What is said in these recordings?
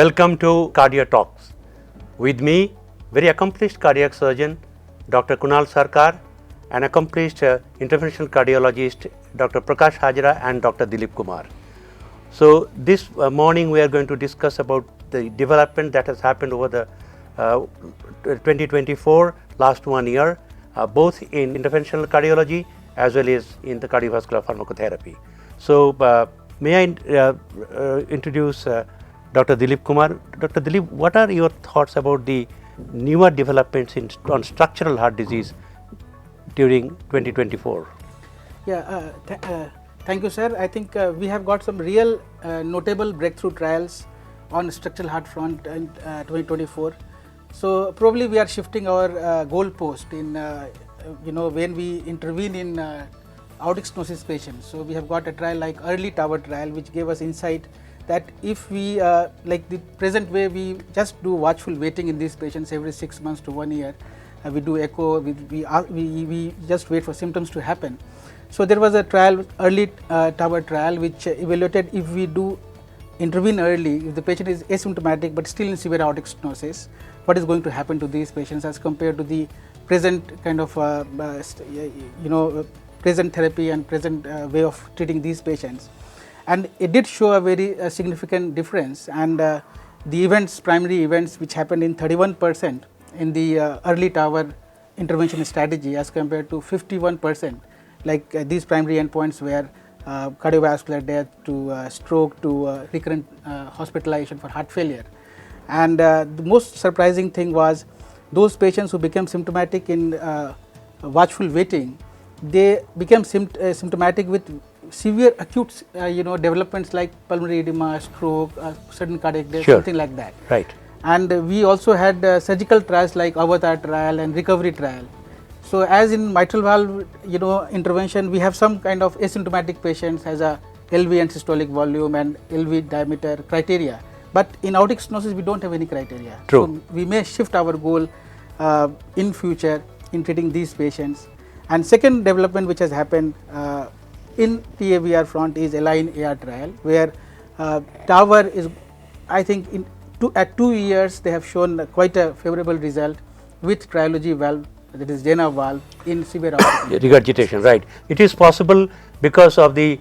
Welcome to Cardio Talks. With me, very accomplished cardiac surgeon, Dr. Kunal Sarkar, and accomplished interventional cardiologist, Dr. Prakash Hazra and Dr. Dilip Kumar. So this morning we are going to discuss about the development that has happened over the 2024, last 1 year, both in interventional cardiology as well as in the cardiovascular pharmacotherapy. So may I introduce Dr. Dilip Kumar. Dr. Dilip, what are your thoughts about the newer developments on structural heart disease during 2024? Yeah, thank you, sir. I think we have got some real notable breakthrough trials on structural heart front in 2024. So probably we are shifting our goalpost in when we intervene in aortic stenosis patients. So we have got a trial like early TAVR trial, which gave us insight that if we like the present way, we just do watchful waiting in these patients every 6 months to 1 year. We do echo, we just wait for symptoms to happen. So there was a trial, early TAVR trial, which evaluated if we do intervene early, if the patient is asymptomatic but still in severe aortic stenosis, what is going to happen to these patients as compared to the present kind of present therapy and present way of treating these patients. And it did show a very significant difference, and the events, primary events, which happened in 31% in the early TAVR intervention strategy as compared to 51%, like these primary endpoints were cardiovascular death to stroke to recurrent hospitalization for heart failure. And the most surprising thing was those patients who became symptomatic in watchful waiting, they became symptomatic with severe acute developments like pulmonary edema, stroke, sudden cardiac death, something like that. Right. And we also had surgical trials like Avatar trial and recovery trial. So as in mitral valve intervention, we have some kind of asymptomatic patients has a LV and systolic volume and LV diameter criteria, but in aortic stenosis we don't have any criteria. True. So we may shift our goal in future in treating these patients. And second development which has happened in TAVR front is Align AR trial, where TAVR is, I think at 2 years they have shown quite a favorable result with Cardiology valve, that is Jena valve, in severe aortic regurgitation. Right. It is possible because of the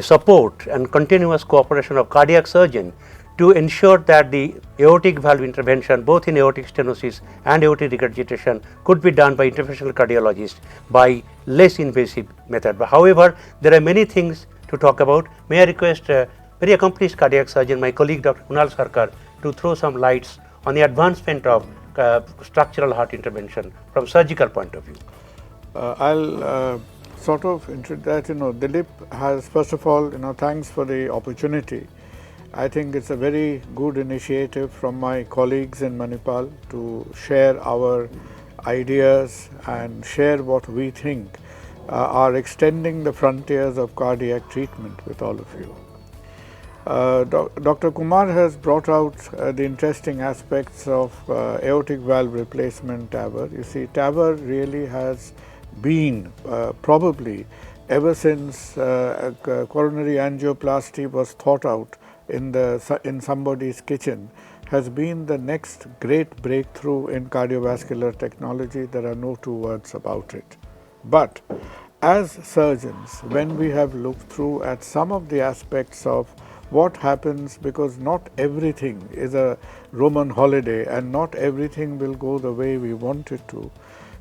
support and continuous cooperation of cardiac surgeon to ensure that the aortic valve intervention, both in aortic stenosis and aortic regurgitation, could be done by interventional cardiologist by less invasive method. But however, there are many things to talk about. May I request a very accomplished cardiac surgeon, my colleague Dr. Kunal Sarkar, to throw some lights on the advancement of structural heart intervention from surgical point of view. I'll sort of introduce that. Dilip has, first of all, thanks for the opportunity. I think it's a very good initiative from my colleagues in Manipal to share our ideas and share what we think are extending the frontiers of cardiac treatment with all of you. Dr. Kumar has brought out the interesting aspects of aortic valve replacement TAVR. You see, TAVR really has been probably ever since coronary angioplasty was thought out in somebody's kitchen, has been the next great breakthrough in cardiovascular technology. There are no two words about it. But as surgeons, when we have looked through at some of the aspects of what happens, because not everything is a Roman holiday and not everything will go the way we want it to.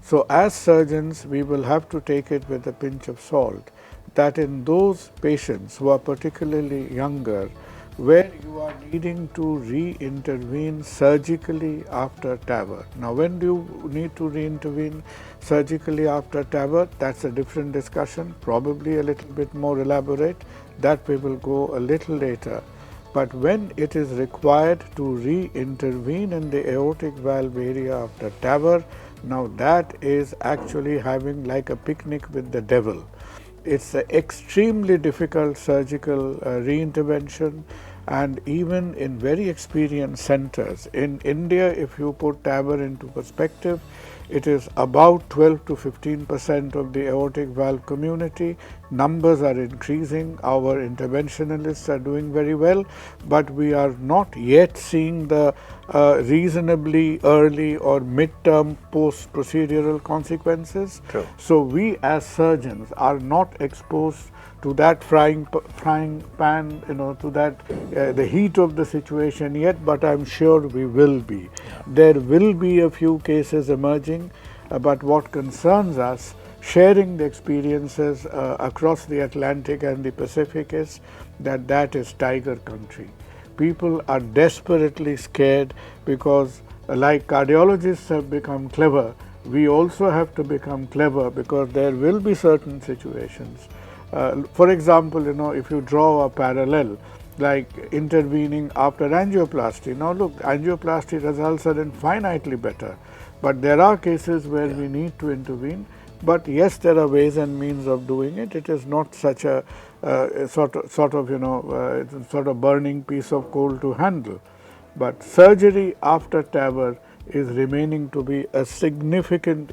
So as surgeons, we will have to take it with a pinch of salt, that in those patients who are particularly younger, where you are needing to re-intervene surgically after TAVR. Now, when do you need to re-intervene surgically after TAVR? That's a different discussion, probably a little bit more elaborate. That we will go a little later. But when it is required to re-intervene in the aortic valve area after TAVR, now that is actually having like a picnic with the devil. It's an extremely difficult surgical re-intervention, and even in very experienced centers. In India, if you put TAVR into perspective, it is about 12 to 15% of the aortic valve community. numbers are increasing, our interventionalists are doing very well, but we are not yet seeing the reasonably early or mid-term post-procedural consequences. True. So we as surgeons are not exposed to that frying pan, to that the heat of the situation yet, but I'm sure we will be. Yeah. There will be a few cases emerging, but what concerns us, sharing the experiences across the Atlantic and the Pacific, is that is tiger country. People are desperately scared because, like cardiologists have become clever, we also have to become clever, because there will be certain situations. For example, if you draw a parallel, like intervening after angioplasty. Now look, angioplasty results are infinitely better, but there are cases where we need to intervene. But yes, there are ways and means of doing it. It is not such a sort of burning piece of coal to handle. But surgery after TAVR is remaining to be a significant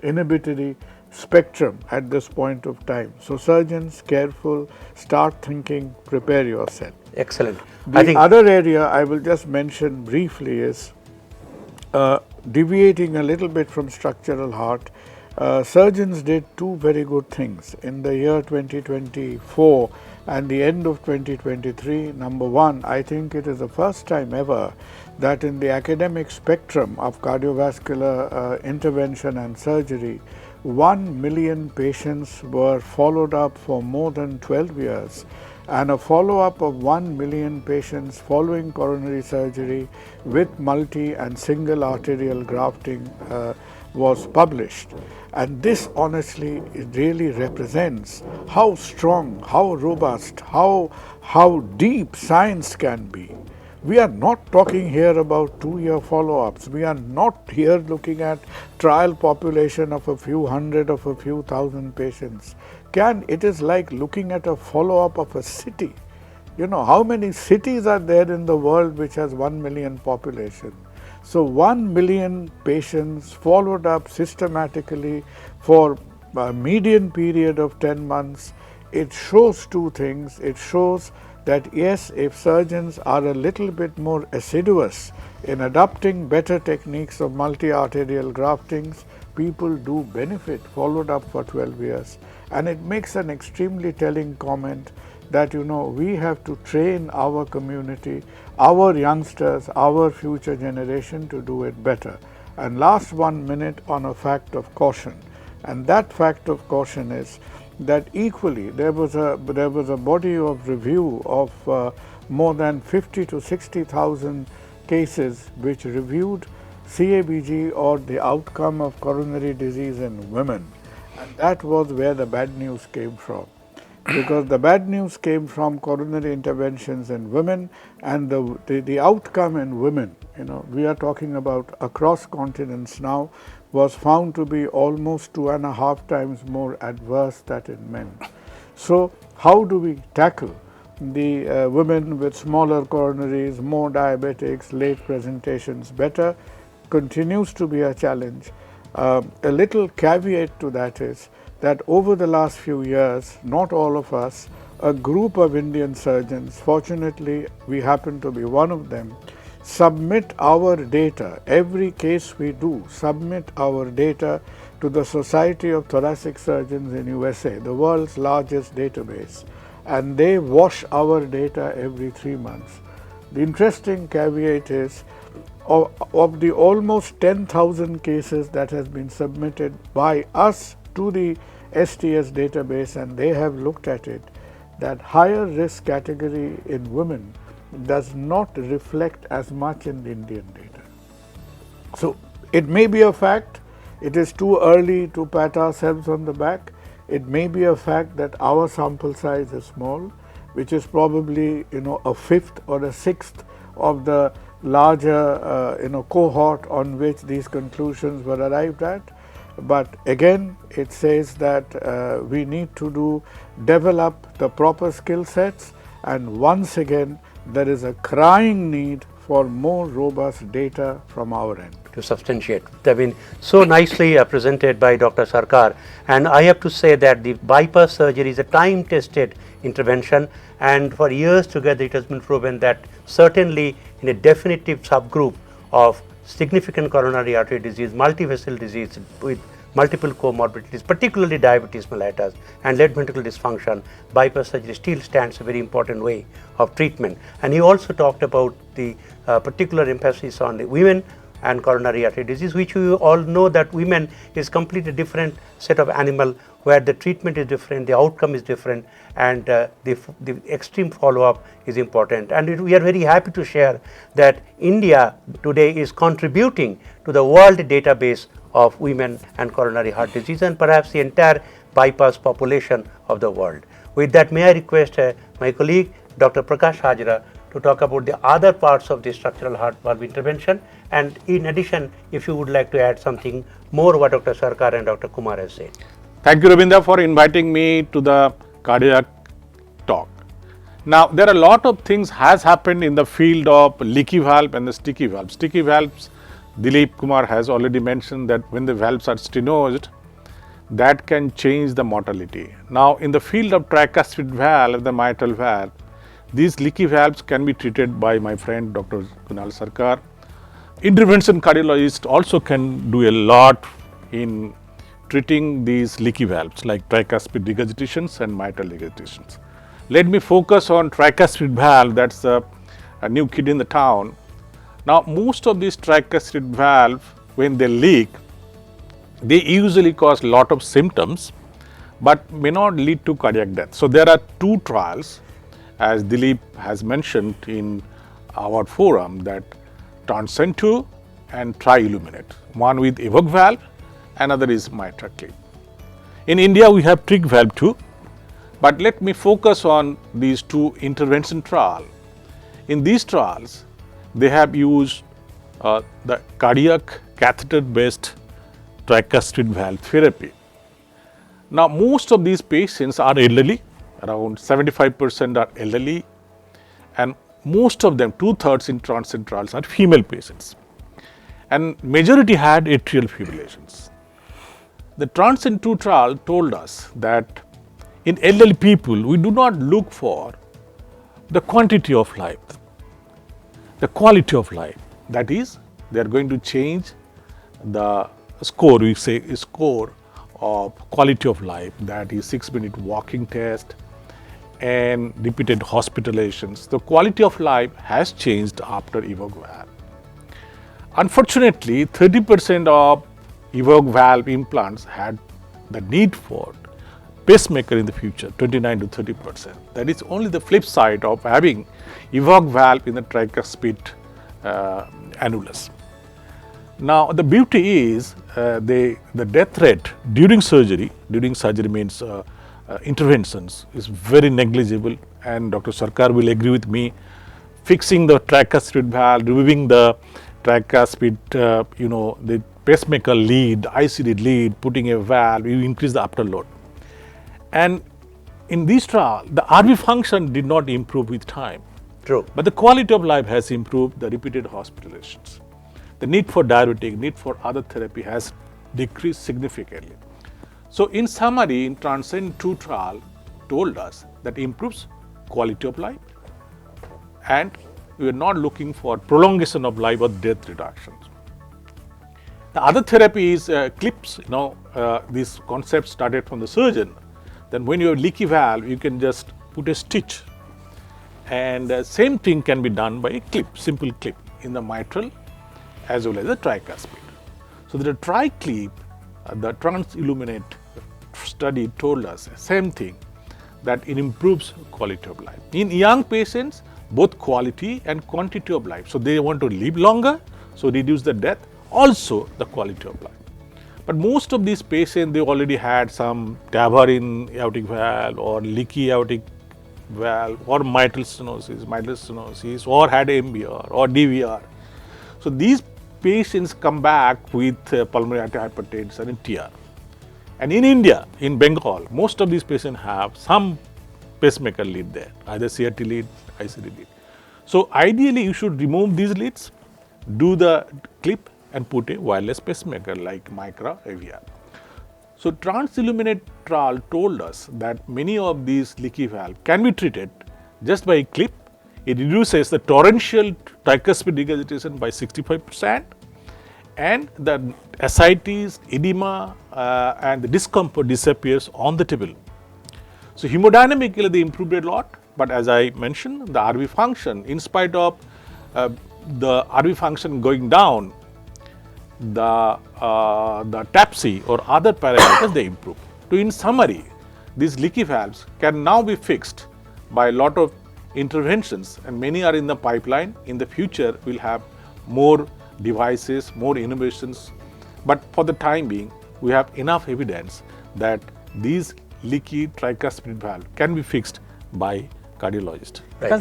inhibitory spectrum at this point of time. So surgeons, careful, start thinking, prepare yourself. Excellent. The other area I will just mention briefly is deviating a little bit from structural heart. Surgeons did two very good things in the year 2024 and the end of 2023. Number one, I think it is the first time ever that in the academic spectrum of cardiovascular intervention and surgery, 1 million patients were followed up for more than 12 years, and a follow-up of 1 million patients following coronary surgery with multi and single arterial grafting was published. And this honestly really represents how strong, how robust, how deep science can be. We are not talking here about 2-year follow-ups. We are not here looking at trial population of a few hundred, of a few thousand patients. It is like looking at a follow-up of a city. How many cities are there in the world which has 1 million population? So 1 million patients followed up systematically for a median period of 10 months. It shows two things. It shows that yes, if surgeons are a little bit more assiduous in adopting better techniques of multi-arterial graftings, people do benefit followed up for 12 years. And it makes an extremely telling comment that we have to train our community, our youngsters, our future generation to do it better. And last 1 minute on a fact of caution, and that fact of caution is that equally there was a body of review of more than 50 to 60,000 cases which reviewed CABG or the outcome of coronary disease in women, and that was where the bad news came from. Because the bad news came from coronary interventions in women, and the outcome in women, we are talking about across continents now, was found to be almost 2.5 times more adverse than in men. So how do we tackle the women with smaller coronaries, more diabetics, late presentations better? Continues to be a challenge. A little caveat to that is that over the last few years, not all of us, a group of Indian surgeons, fortunately we happen to be one of them, submit our data, every case we do, submit our data to the Society of Thoracic Surgeons in USA, the world's largest database, and they wash our data every 3 months. The interesting caveat is, of the almost 10,000 cases that has been submitted by us to the STS database, and they have looked at it, that higher risk category in women does not reflect as much in the Indian data. So it may be a fact, it is too early to pat ourselves on the back. It may be a fact that our sample size is small, which is probably a fifth or a sixth of the larger cohort on which these conclusions were arrived at. But again, it says that we need to develop the proper skill sets, and once again there is a crying need for more robust data from our end. to substantiate. They've been so nicely presented by Dr. Sarkar, and I have to say that the bypass surgery is a time-tested intervention, and for years together it has been proven that certainly in a definitive subgroup of significant coronary artery disease, multivessel disease with multiple comorbidities, particularly diabetes mellitus and left ventricular dysfunction, bypass surgery still stands a very important way of treatment. And he also talked about the particular emphasis on the women and coronary artery disease, which we all know that women is completely different set of animal, where the treatment is different, the outcome is different, and the extreme follow-up is important. And we are very happy to share that India today is contributing to the world database of women and coronary heart disease, and perhaps the entire bypass population of the world. With that, may I request my colleague Dr. Prakash Hazra to talk about the other parts of the structural heart valve intervention, and in addition, if you would like to add something more what Dr. Sarkar and Dr. Kumar has said. Thank you, Rabin, for inviting me to the cardiac talk. Now, there are a lot of things has happened in the field of leaky valve and the sticky valve. Sticky valves, Dilip Kumar has already mentioned that when the valves are stenosed, that can change the mortality. Now, in the field of tricuspid valve, the mitral valve, these leaky valves can be treated by my friend Dr. Kunal Sarkar. Interventional cardiologist also can do a lot in treating these leaky valves like tricuspid regurgitations and mitral regurgitations. Let me focus on tricuspid valve, that's a new kid in the town. Now, most of these tricuspid valve, when they leak, they usually cause lot of symptoms, but may not lead to cardiac death. So, there are two trials, as Dilip has mentioned in our forum, that Transcend 2 and Tri-Illuminate, one with evoke valve, another is mitral clip. In India, we have TRIG valve too, but let me focus on these two intervention trials. In these trials, they have used the cardiac catheter-based tricuspid valve therapy. Now, most of these patients are elderly, around 75% are elderly, and most of them, 2/3 in Transcend trials, are female patients, and majority had atrial fibrillations. The Transcend 2 trial told us that in elderly people, we do not look for the quantity of life, the quality of life. That is, they are going to change the score, we say score of quality of life, that is 6-minute walking test and repeated hospitalizations. The quality of life has changed after evoke valve. Unfortunately, 30% of evoke valve implants had the need for pacemaker in the future, 29 to 30%. That is only the flip side of having evoke valve in the tricuspid annulus. Now, the beauty is the death rate during surgery means interventions is very negligible, and Dr. Sarkar will agree with me. Fixing the tricuspid valve, removing the tricuspid, the pacemaker lead, ICD lead, putting a valve, you increase the afterload. And in this trial, the RV function did not improve with time. True. But the quality of life has improved, the repeated hospitalizations. The need for diuretic, need for other therapy has decreased significantly. So, in summary, in Transcend 2 trial told us that improves quality of life, and we are not looking for prolongation of life or death reductions. The other therapy is clips. This concept started from the surgeon. Then when you have leaky valve, you can just put a stitch, and same thing can be done by a clip, simple clip in the mitral as well as the tricuspid. So, the tri-clip, the Trans-Illuminate study told us same thing, that it improves quality of life. In young patients, both quality and quantity of life. So, they want to live longer, so reduce the death, also the quality of life. But most of these patients, they already had some TAVR in aortic valve or leaky aortic valve or mitral stenosis or had MVR or DVR. So, these patients come back with pulmonary arterial hypertension and TR. And in India, in Bengal, most of these patients have some pacemaker lead there, either CRT lead, ICD lead. So, ideally you should remove these leads, do the clip and put a wireless pacemaker like Micra AVR. So, TransIlluminate trial told us that many of these leaky valves can be treated just by a clip. It reduces the torrential tricuspid regurgitation by 65%, and the ascites, edema and the discomfort disappears on the table. So, hemodynamically they improved a lot, but as I mentioned, the RV function, in spite of the RV function going down, the TAPSE or other parameters they improve. So, in summary, these leaky valves can now be fixed by a lot of interventions, and many are in the pipeline. In the future, we will have more devices, more innovations, but for the time being, we have enough evidence that these leaky tricuspid valve can be fixed by cardiologist. Right.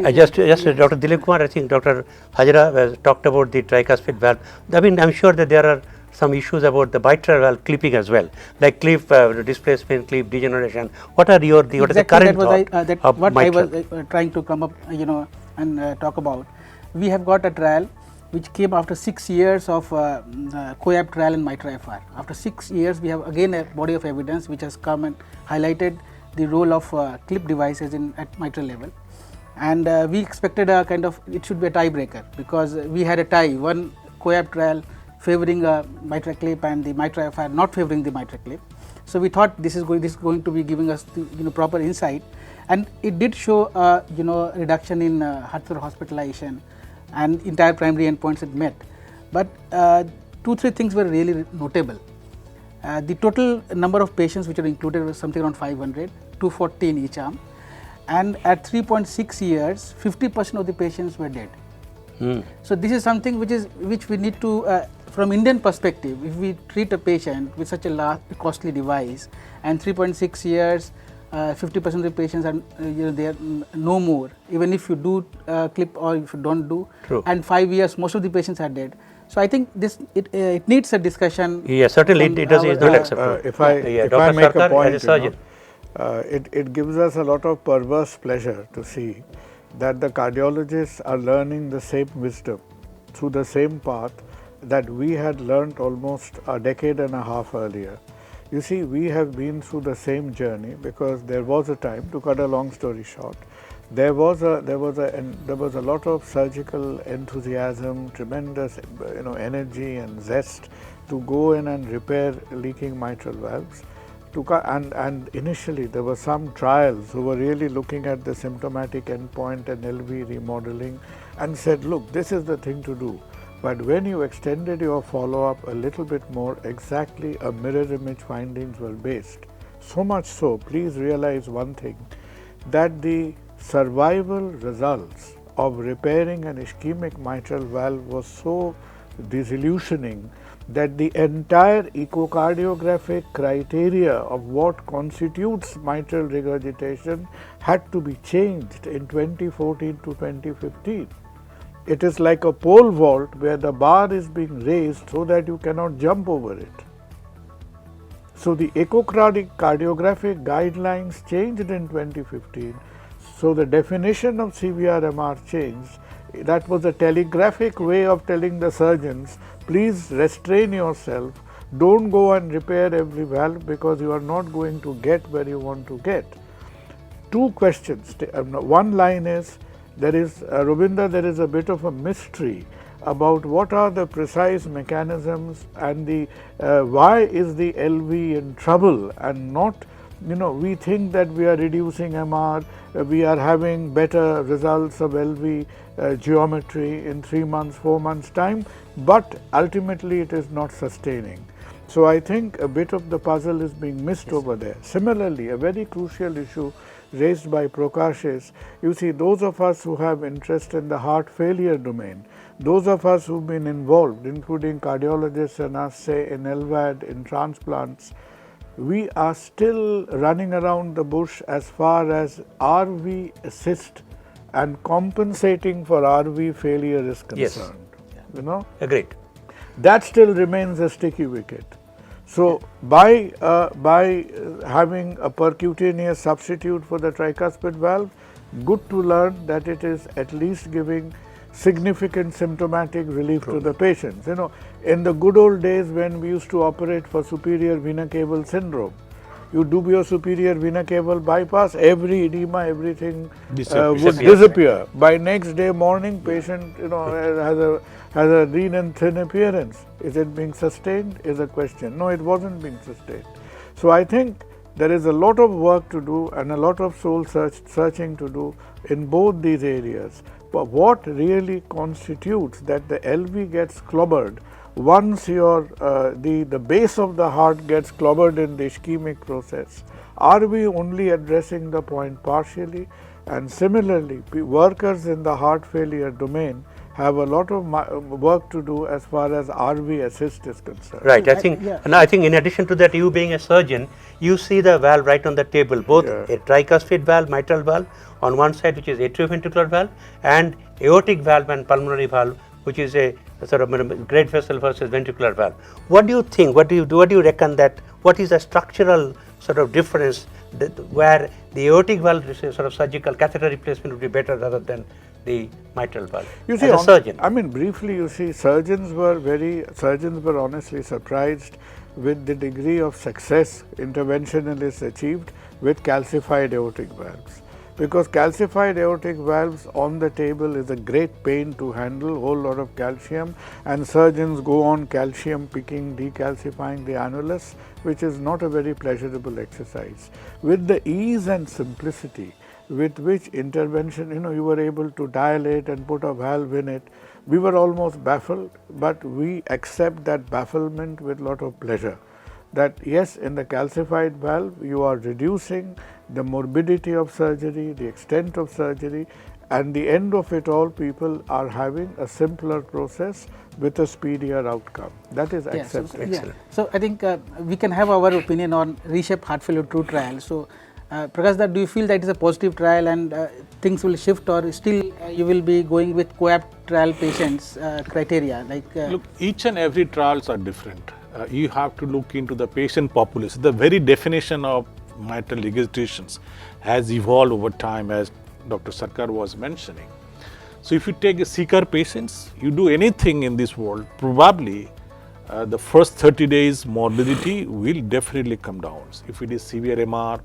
I just Dr. Dilip Kumar, I think Dr. Hazra has talked about the tricuspid valve. I mean, I'm sure that there are some issues about the mitral valve clipping as well, like clip displacement, clip degeneration. What are your what is the current thought what I was trying to come up, and talk about. We have got a trial which came after 6 years of COAP trial in mitral FR. After 6 years, we have again a body of evidence which has come and highlighted the role of clip devices at mitral level, and we expected a kind of, it should be a tiebreaker, because we had a tie, one COAP trial favoring a mitral clip and the mitral FR not favoring the mitral clip. So, we thought this is going to be giving us the, proper insight, and it did show reduction in heart failure hospitalization, and entire primary endpoints it met. But 2-3 things were really notable. The total number of patients which are included was something around 500, 240 in each arm, and at 3.6 years, 50% of the patients were dead. So, this is something which we need to, from Indian perspective, if we treat a patient with such a large costly device, and 3.6 years, 50% of the patients are they are no more, even if you do clip or if you don't do. True. And 5 years, most of the patients are dead. So, I think this it needs a discussion. Yes, certainly it is not acceptable. If I make a point, it gives us a lot of perverse pleasure to see that the cardiologists are learning the same wisdom through the same path that we had learnt almost a decade and a half earlier. You see, we have been through the same journey, because there was a time, to cut a long story short, there was a lot of surgical enthusiasm, tremendous energy and zest to go in and repair leaking mitral valves. And initially there were some trials who were really looking at the symptomatic endpoint and LV remodeling and said, look, this is the thing to do. But when you extended your follow-up a little bit more, exactly a mirror image findings were based. So much so, please realize one thing, that the survival results of repairing an ischemic mitral valve was so disillusioning that the entire echocardiographic criteria of what constitutes mitral regurgitation had to be changed in 2014 to 2015. It is like a pole vault where the bar is being raised so that you cannot jump over it. So, the echocardiographic guidelines changed in 2015. So, the definition of CVR-MR changed. That was a telegraphic way of telling the surgeons, please restrain yourself, don't go and repair every valve, because you are not going to get where you want to get. Two questions. One line is, Robinda, there is a bit of a mystery about what are the precise mechanisms and the why is the LV in trouble, and not, we think that we are reducing MR, we are having better results of LV geometry in 3 months, 4 months time, but ultimately it is not sustaining. So, I think a bit of the puzzle is being missed over there. Similarly, a very crucial issue raised by Prakash is, you see, those of us who have interest in the heart failure domain, those of us who have been involved, including cardiologists and us, say in LVAD, in transplants, we are still running around the bush as far as RV assist and compensating for RV failure is concerned. Yes. Agreed. That still remains a sticky wicket. So, by having a percutaneous substitute for the tricuspid valve, good to learn that it is at least giving significant symptomatic relief to the patients. You know, in the good old days when we used to operate for superior vena cava syndrome, you do your superior vena cava bypass, every edema, everything would disappear. By next day morning, patient, you know, has a lean and thin appearance. Is it being sustained? Is a question. No, it wasn't being sustained. So I think there is a lot of work to do and a lot of soul searching to do in both these areas. But what really constitutes that the LV gets clobbered once your the base of the heart gets clobbered in the ischemic process? Are we only addressing the point partially? And similarly, workers in the heart failure domain have a lot of work to do as far as RV assist is concerned. Right. I think, and I think in addition to that, you being a surgeon, you see the valve right on the table, both a tricuspid valve, mitral valve on one side, which is atrioventricular valve, and aortic valve and pulmonary valve, which is a sort of great vessel versus ventricular valve. What do you think? What do you reckon that? What is the structural sort of difference where the aortic valve sort of surgical catheter replacement would be better rather than the mitral valve? You see, as a surgeon, I mean, briefly, you see, surgeons were honestly surprised with the degree of success interventionalists achieved with calcified aortic valves. Because calcified aortic valves on the table is a great pain to handle, whole lot of calcium, and surgeons go on calcium picking, decalcifying the annulus, which is not a very pleasurable exercise. With the ease and simplicity with which intervention, you know, you were able to dilate and put a valve in it, we were almost baffled, but we accept that bafflement with lot of pleasure. That yes, in the calcified valve, you are reducing the morbidity of surgery, the extent of surgery, and the end of it all, people are having a simpler process with a speedier outcome. That is accepted. Excellent. So I think we can have our opinion on Reshape Heart Failure 2 trial. So Prakash, do you feel that it is a positive trial and things will shift, or still you will be going with co-apt trial patients criteria? Look, each and every trials are different. You have to look into the patient population. The very definition of mitral regurgitations has evolved over time, as Dr. Sarkar was mentioning. So if you take a seeker patients, you do anything in this world, probably the first 30 days morbidity will definitely come down. If it is severe MR,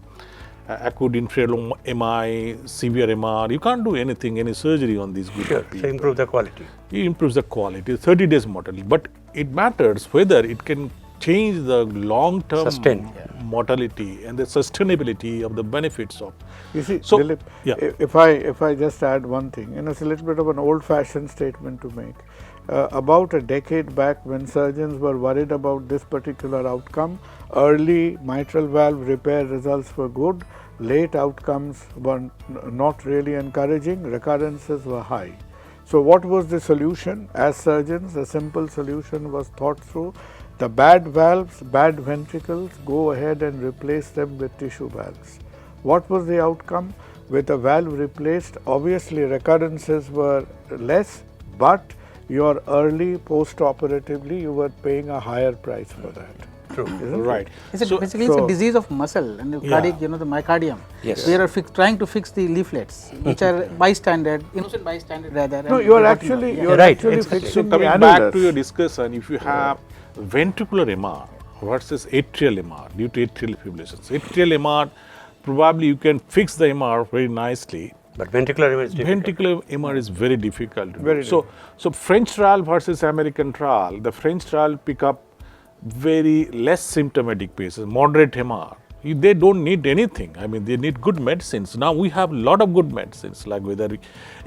acute inferior MI, severe MR, you can't do anything, any surgery on these group of people. So improve the quality. It improves the quality, 30 days mortality. But it matters whether it can change the long-term mortality and the sustainability of the benefits of. You see, so, Dilip, if I just add one thing, you know, it's a little bit of an old-fashioned statement to make. About a decade back, when surgeons were worried about this particular outcome, early mitral valve repair results were good, late outcomes were not really encouraging, recurrences were high. So what was the solution? As surgeons, a simple solution was thought through. The bad valves, bad ventricles, go ahead and replace them with tissue valves. What was the outcome? With a valve replaced, obviously recurrences were less, but your early post-operatively, you were paying a higher price for that. True. Right. Basically, it's a disease of muscle and the cardiac, you know, the myocardium. Yes. We are trying to fix the leaflets, which are bystander, innocent bystander rather. No, you are actually, Exactly. fixing So the coming annulus. back to your discussion, if you have ventricular MR versus atrial MR due to atrial fibrillations, atrial MR, probably you can fix the MR very nicely. But ventricular MR is difficult. Ventricular MR is very difficult to do. So French trial versus American trial, the French trial pick up very less symptomatic patients, moderate MR. They don't need anything. I mean, they need good medicines. Now we have a lot of good medicines, like whether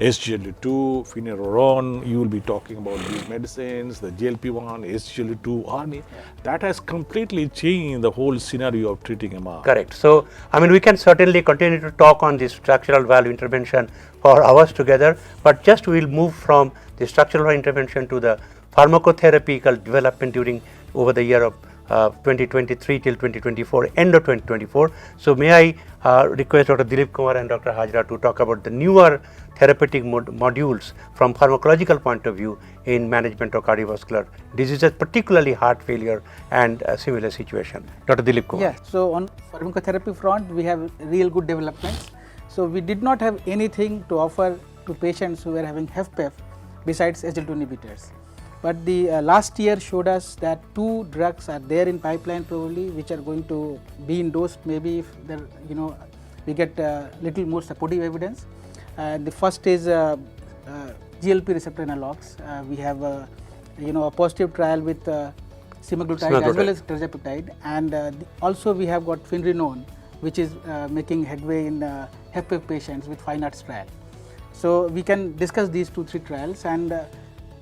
SGLT2, Finerenone, you will be talking about these medicines, the GLP-1, SGLT2, ARNI. That has completely changed the whole scenario of treating MR. Correct. So, I mean, we can certainly continue to talk on this structural valve intervention for hours together, but just we will move from the structural valve intervention to the pharmacotherapeutical development over the year of 2023 till 2024, end of 2024. So may I request Dr. Dilip Kumar and Dr. Hazra to talk about the newer therapeutic modules from pharmacological point of view in management of cardiovascular diseases, particularly heart failure and similar situation. Dr. Dilip Kumar. Yeah, so on pharmacotherapy front, we have real good developments. So we did not have anything to offer to patients who were having HFpEF besides SGLT2 inhibitors. But the last year showed us that 2 drugs are there in pipeline probably, which are going to be endorsed maybe if there, we get little more supportive evidence. The first is GLP receptor analogs. We have a positive trial with semaglutide as well as tirzepatide, and also we have got finerenone, which is making headway in HFpEF patients with fine arts trial. So we can discuss these 2-3 trials, and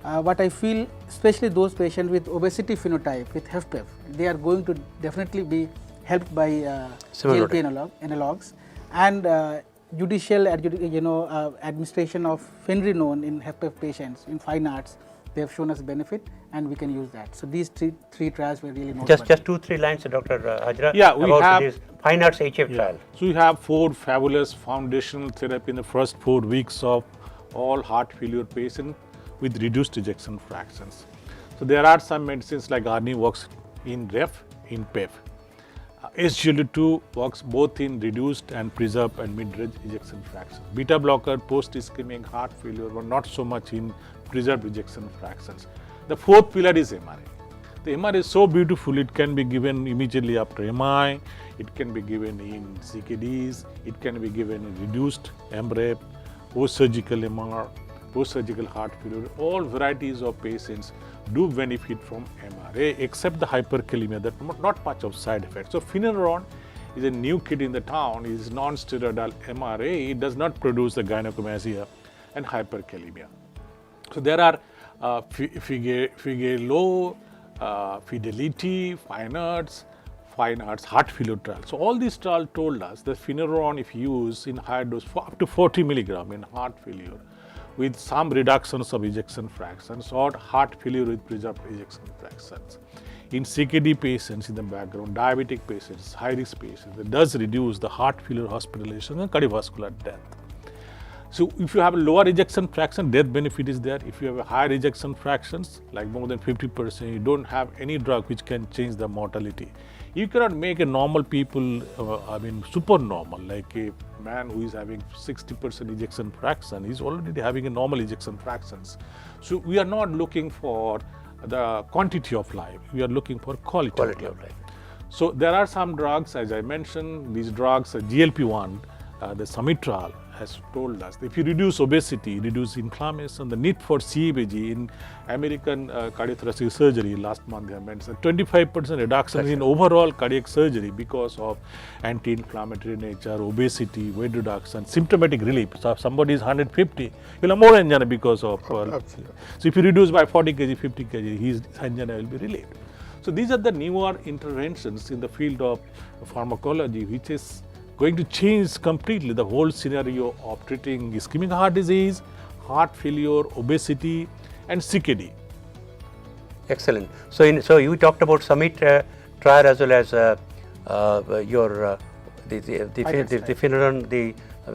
what I feel, especially those patients with obesity phenotype with HFpEF, they are going to definitely be helped by GLP analogs, and judicial administration of finerenone in HFpEF patients in fine arts. They have shown us benefit, and we can use that. So these three trials were really noteworthy. Just 2-3 lines, Dr. Hazra, Yeah, we about have this fine arts HF trial. So we have 4 fabulous foundational therapy in the first 4 weeks of all heart failure patients with reduced ejection fractions. So there are some medicines like ARNI works in REF, in PEF. SGLT2 works both in reduced and preserved and mid-range ejection fractions. Beta blocker post-ischemic heart failure were not so much in preserved ejection fractions. The 4th pillar is MRI. The MRI is so beautiful, it can be given immediately after MI, it can be given in CKDs, it can be given in reduced MREP, post-surgical MR, post-surgical heart failure. All varieties of patients do benefit from MRA except the hyperkalemia, that not much of side effects. So finerenone is a new kid in the town, it is non-steroidal MRA, it does not produce the gynecomastia and hyperkalemia. So there are Figelo, Fidelity, Fine Arts heart failure trial. So all these trials told us that finerenone, if used in higher dose for up to 40 milligram in heart failure with some reductions of ejection fractions or heart failure with preserved ejection fractions. In CKD patients in the background, diabetic patients, high risk patients, it does reduce the heart failure hospitalization and cardiovascular death. So if you have a lower ejection fraction, death benefit is there. If you have a higher ejection fractions, like more than 50%, you don't have any drug which can change the mortality. You cannot make a normal people, super normal, like a man who is having 60% ejection fraction, he's already having a normal ejection fractions. So we are not looking for the quantity of life, we are looking for quality of life. So there are some drugs, as I mentioned, these drugs, GLP-1, the Summit trial has told us that if you reduce obesity, reduce inflammation, the need for CABG in American cardiothoracic surgery last month they have mentioned 25% reduction in overall cardiac surgery because of anti-inflammatory nature, obesity, weight reduction, symptomatic relief. So if somebody is 150, he'll have more angina because of so if you reduce by 40 kg, 50 kg, his angina will be relieved. So these are the newer interventions in the field of pharmacology, which is going to change completely the whole scenario of treating ischemic heart disease, heart failure, obesity, and CKD. Excellent. So you talked about Summit trial as well as your the finerenone,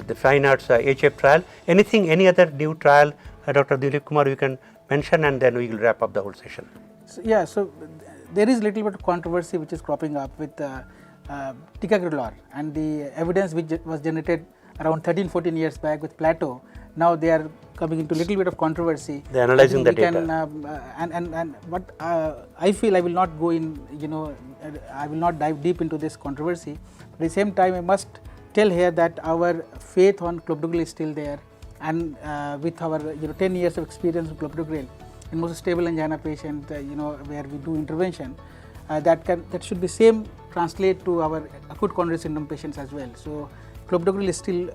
the fine arts HF trial. Any other new trial, Dr. Dilip Kumar, you can mention, and then we will wrap up the whole session. So there is little bit of controversy which is cropping up with ticagrelor and the evidence which was generated around 13-14 years back with Plateau. Now they are coming into little bit of controversy. They are analyzing the data. And what I feel, I will not go in, I will not dive deep into this controversy. But at the same time, I must tell here that our faith on clopidogrel is still there, and with our 10 years of experience with clopidogrel in most stable angina patient, where we do intervention, that should be same translate to our acute coronary syndrome patients as well. So clopidogrel is still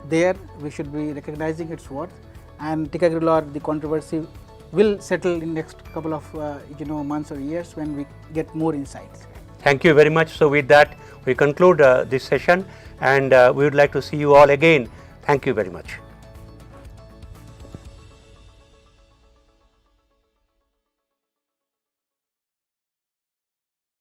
there. We should be recognizing its worth, and ticagrelor, the controversy will settle in next couple of months or years when we get more insights. Thank you very much. So with that, we conclude this session, and we would like to see you all again. Thank you very much.